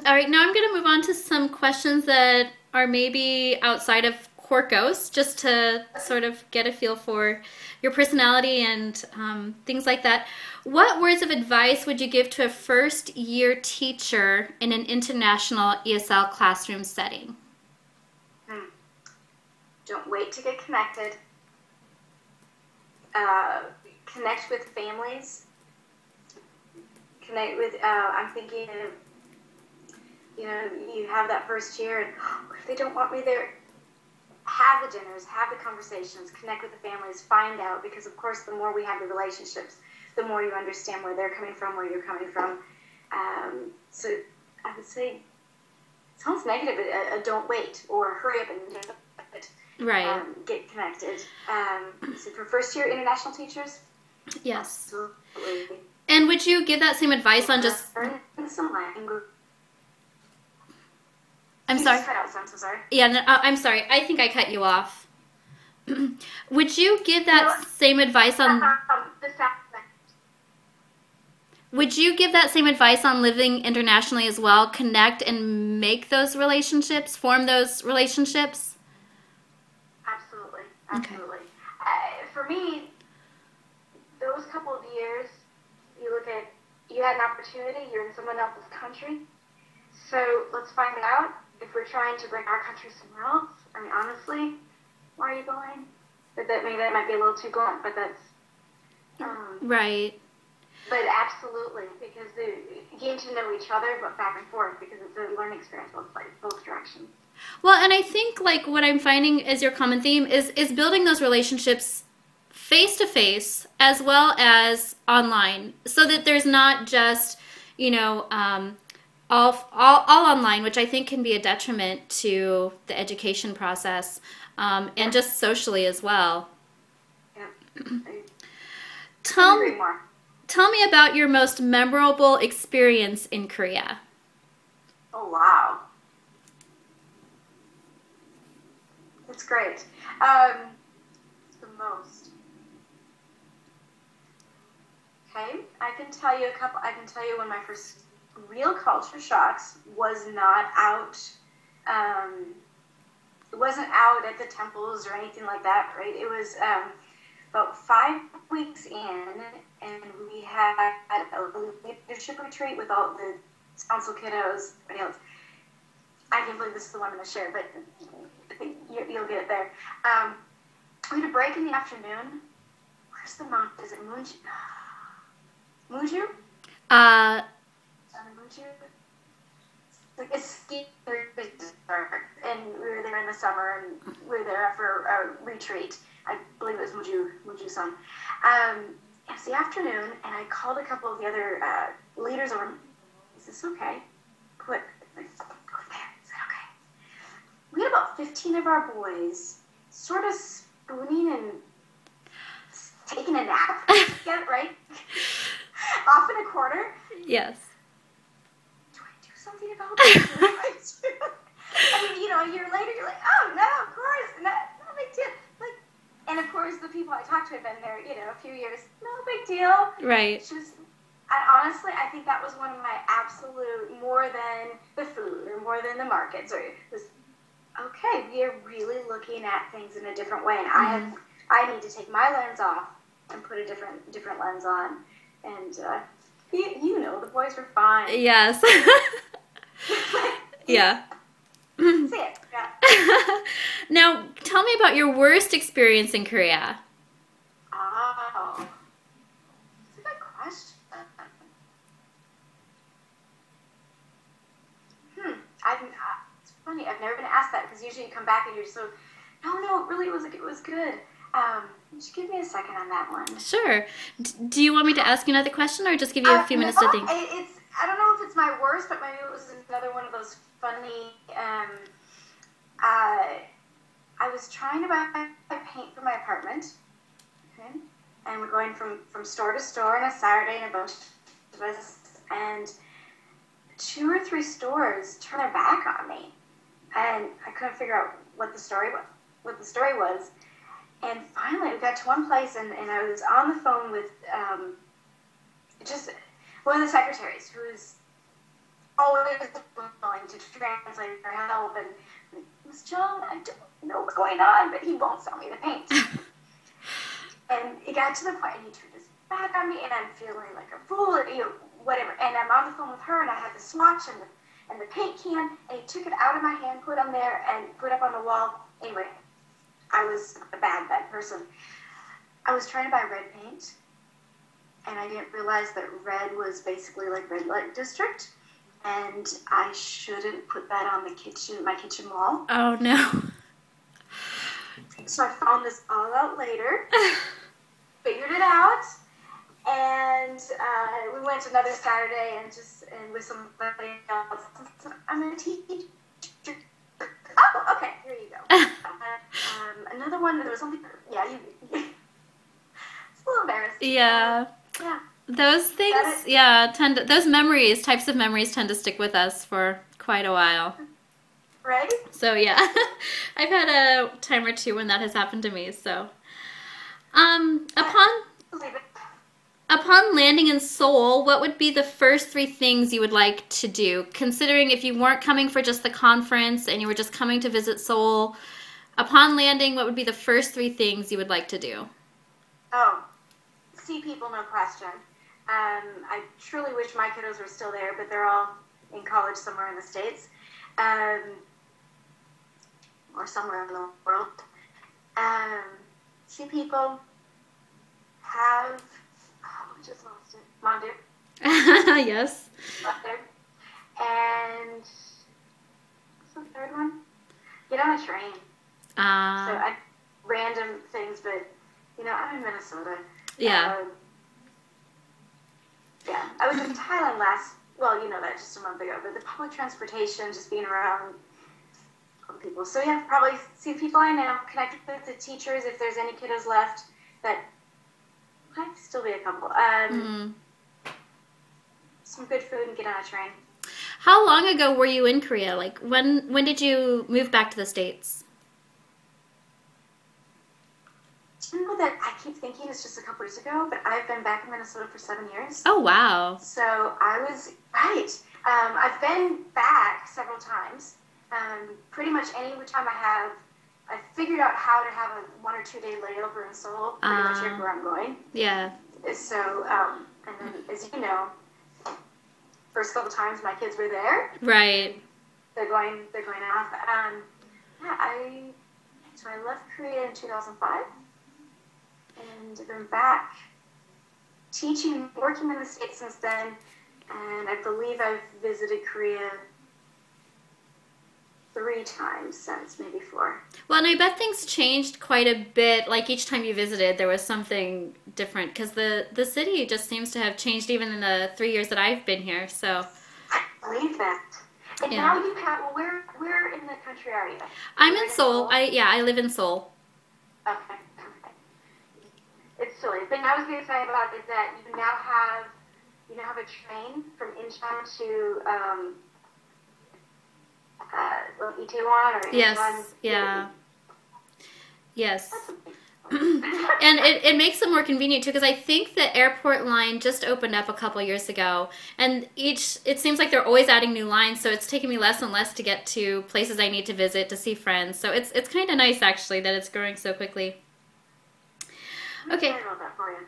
All right, now I'm going to move on to some questions that are maybe outside of Corcos, just to sort of get a feel for your personality and things like that. What words of advice would you give to a first-year teacher in an international ESL classroom setting? Don't wait to get connected. Connect with families. Connect with, I'm thinking of, you have that first year and if they don't want me there, have the dinners, have the conversations, connect with the families, find out, because of course the more we have the relationships, the more you understand where they're coming from, where you're coming from. So I would say, it sounds negative, but don't wait, or hurry up and do it. Right. Get connected. So for first year international teachers? Yes. Absolutely. And would you give that same advice on just... Learn some language. I'm sorry. Just cut out, so I'm so sorry. Yeah, no, I'm sorry. I think I cut you off. Would you give that same advice on... Would you give that same advice on living internationally as well? Connect and make those relationships, form those relationships? Absolutely. Absolutely. Okay. For me, those couple of years, you look at, you had an opportunity, you're in someone else's country. So let's find out if we're trying to bring our country somewhere else. I mean, honestly, why are you going? But that might be a little too blunt, but that's... right. But absolutely, because getting to know each other, but back and forth, because it's a learning experience both directions. Well, and I think like what I'm finding is your common theme is building those relationships face-to-face as well as online, so that there's not just, all online, which I think can be a detriment to the education process, and just socially as well. Yeah. Tell me about your most memorable experience in Korea. Oh, wow. That's great. The most. Okay, I can tell you when my first real culture shocks was not out. It wasn't out at the temples or anything like that, right? It was about 5 weeks in, and we had a leadership retreat with all the council kiddos, everybody else. I can't believe this is the one I'm going to share, but I think you'll get it there. We had a break in the afternoon. Where's the mountain? Is it Muju? Muju? Muju? Like a ski resort, and we were there in the summer, and we were there for a retreat. I believe it was Muju-san. It's the afternoon, and I called a couple of the other leaders over. Is this okay? Go there. Is that okay? We had about 15 of our boys sort of spooning and taking a nap. Get it right? Off in a corner. Yes. Do I do something about this? I mean, a year later, you're like, oh, no, of course. No big deal. And of course, the people I talked to have been there, a few years. No big deal. Right. Honestly, I think that was one of my absolute, more than the food or more than the markets, or it was, okay, we are really looking at things in a different way. And I need to take my lens off and put a different lens on. And, the boys were fine. Yes. Yeah. That's it. Yeah. Now, tell me about your worst experience in Korea. Oh, that's a good question. It's funny. I've never been asked that, because usually you come back and you're so, no, really, it was good. Just give me a second on that one. Sure. Do you want me to ask you another question, or just give you a few minutes to think? I don't know if it's my worst, but maybe it was another one of those funny. I was trying to buy paint for my apartment, okay? And we're going from store to store on a Saturday, and a bunch of us, and 2 or 3 stores turned their back on me, and I couldn't figure out what the story was. And finally, we got to one place, and I was on the phone with just one of the secretaries, who's always to translate for help, and Miss Joan, I don't know what's going on, but he won't sell me the paint. And it got to the point, and he turned his back on me, and I'm feeling like a fool, or whatever. And I'm on the phone with her, and I had the swatch and the paint can, and he took it out of my hand, put them there, and put up on the wall. Anyway, I was a bad person. I was trying to buy red paint, and I didn't realize that red was basically like red light district, and I shouldn't put that on my kitchen wall. Oh no. So I found this all out later, figured it out, and we went another Saturday and with somebody else. I'm going to teach. Oh, okay, here you go. Another one, there was something, yeah, it's a little embarrassing. Yeah. Yeah. Those things, those types of memories tend to stick with us for quite a while. Right? So yeah, I've had a time or two when that has happened to me. So, upon landing in Seoul, what would be the first 3 things you would like to do? Considering if you weren't coming for just the conference and you were just coming to visit Seoul, upon landing, what would be the first 3 things you would like to do? Oh, see people, no question. I truly wish my kiddos were still there, but they're all in college somewhere in the States. Or somewhere in the world. See people, I just lost it. Mandu. Yes. Mandu. And what's the third one? Get on a train. So random things, but I'm in Minnesota. Yeah. Yeah. I was in Thailand that just a month ago, but the public transportation, just being around people. So yeah, probably see people I know, connect with the teachers if there's any kiddos left. That might still be a couple. Some good food and get on a train. How long ago were you in Korea? Like when did you move back to the States? You know that I keep thinking it's just a couple years ago, but I've been back in Minnesota for 7 years. Oh wow! So I was right. I've been back several times. Pretty much any time I figured out how to have a 1 or 2 day layover in Seoul, pretty much everywhere I'm going. Yeah. So, and then, as you know, first couple times my kids were there. Right. They're going off. So I left Korea in 2005, and I've been back teaching, working in the States since then, and I believe I've visited Korea 3 times since, maybe 4. Well, and I bet things changed quite a bit. Like each time you visited, there was something different because the city just seems to have changed even in the 3 years that I've been here. So I believe that. And now you have. Well, where in the country are you? I'm in Seoul. I live in Seoul. Okay. It's silly. The thing I was going to say about is that you now have a train from Incheon to Itaewon or Incheon. Yes. Yeah. Yes. And it makes it more convenient too because I think the airport line just opened up a couple years ago, and it seems like they're always adding new lines, so it's taking me less and less to get to places I need to visit to see friends. So it's kind of nice actually that it's growing so quickly. Okay. I'm about that for you.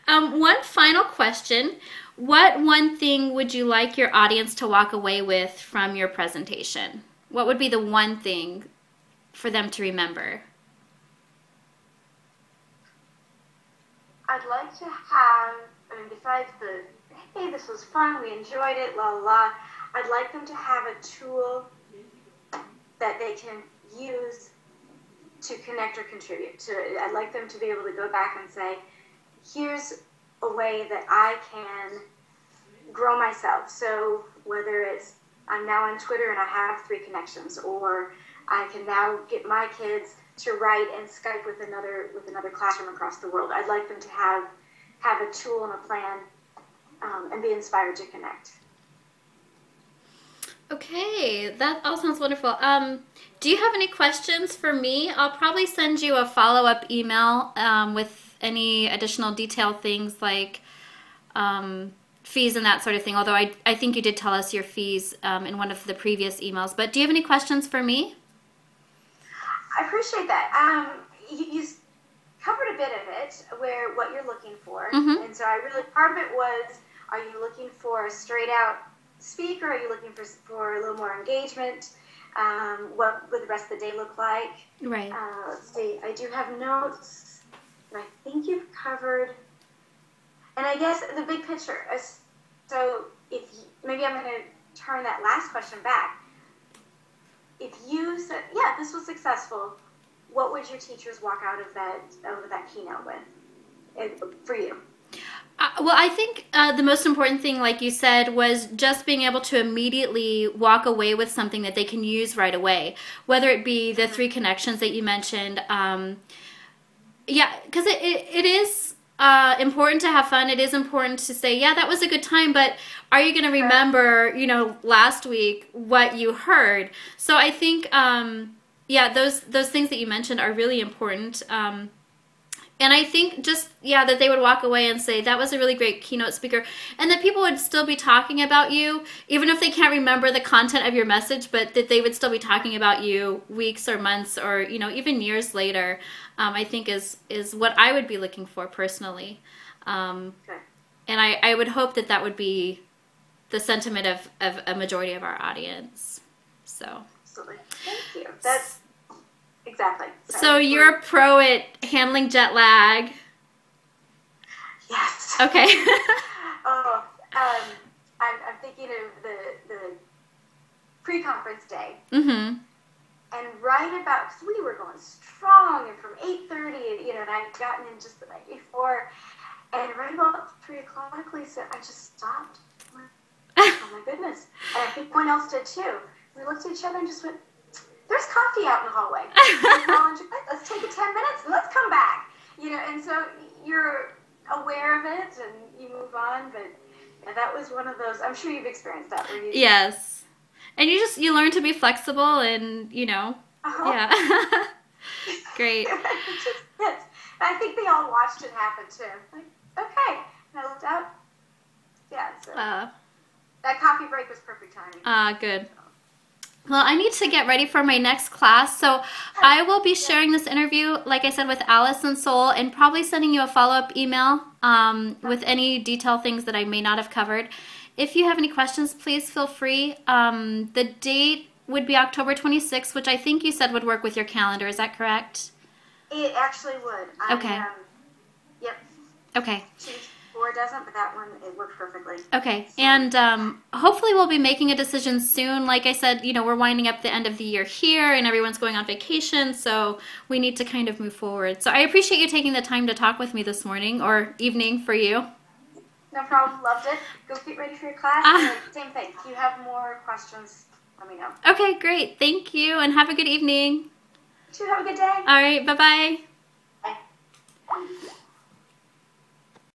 Yeah. One final question. What one thing would you like your audience to walk away with from your presentation? What would be the one thing for them to remember? I'd like to have, besides the, hey, this was fun, we enjoyed it, la la, I'd like them to have a tool that they can use to connect or contribute to it. I'd like them to be able to go back and say, here's a way that I can grow myself. So whether it's I'm now on Twitter and I have 3 connections, or I can now get my kids to write and Skype with another classroom across the world. I'd like them to have a tool and a plan and be inspired to connect. Okay, that all sounds wonderful. Do you have any questions for me? I'll probably send you a follow-up email with any additional detailed things like fees and that sort of thing, although I think you did tell us your fees in one of the previous emails. But do you have any questions for me? I appreciate that. You covered a bit of it, what you're looking for. Mm-hmm. And so part of it was, are you looking for a straight out speaker? Are you looking for a little more engagement? What would the rest of the day look like? Right. Let's see. I do have notes, and I think you've covered. And I guess the big picture. So maybe I'm going to turn that last question back. If you said, yeah, this was successful, what would your teachers walk out of that keynote with for you? Well, I think the most important thing, like you said, was just being able to immediately walk away with something that they can use right away, whether it be the 3 connections that you mentioned. Yeah, because it is important to have fun. It is important to say, yeah, that was a good time, but are you going to remember, last week what you heard? So I think, yeah, those things that you mentioned are really important. And I think just, that they would walk away and say, that was a really great keynote speaker. And that people would still be talking about you, even if they can't remember the content of your message, but that they would still be talking about you weeks or months or, even years later, I think is what I would be looking for personally. And I would hope that would be the sentiment of a majority of our audience. So. Absolutely. Thank you. That's exactly. So you're a pro at handling jet lag. Yes. Okay. I'm thinking of the pre-conference day. Mm-hmm. And right about, because we were going strong, and from 8:30, and I'd gotten in just the night before, and right about 3 o'clock, Lisa, I just stopped. Oh my goodness. And I think one else did too. We looked at each other and just went, there's coffee out in the hallway. Let's take 10 minutes and let's come back. And so you're aware of it and you move on. But that was one of those. I'm sure you've experienced that. Where yes, and you learn to be flexible and yeah. Great. Yes. I think they all watched it happen too. Like, okay, and I looked out. Yeah. So that coffee break was perfect timing. Good. Well, I need to get ready for my next class, so I will be sharing this interview, like I said, with Alice and Soul, and probably sending you a follow-up email with any detailed things that I may not have covered. If you have any questions, please feel free. The date would be October 26th, which I think you said would work with your calendar. Is that correct? It actually would. Okay. Yep. Okay. Or it doesn't, but that one, it worked perfectly. Okay, and hopefully we'll be making a decision soon. Like I said, we're winding up the end of the year here, and everyone's going on vacation, so we need to kind of move forward. So I appreciate you taking the time to talk with me this morning, or evening for you. No problem, loved it. Go get ready for your class. Same thing. If you have more questions, let me know. Okay, great. Thank you, and have a good evening. You too, have a good day. All right, bye-bye. Bye.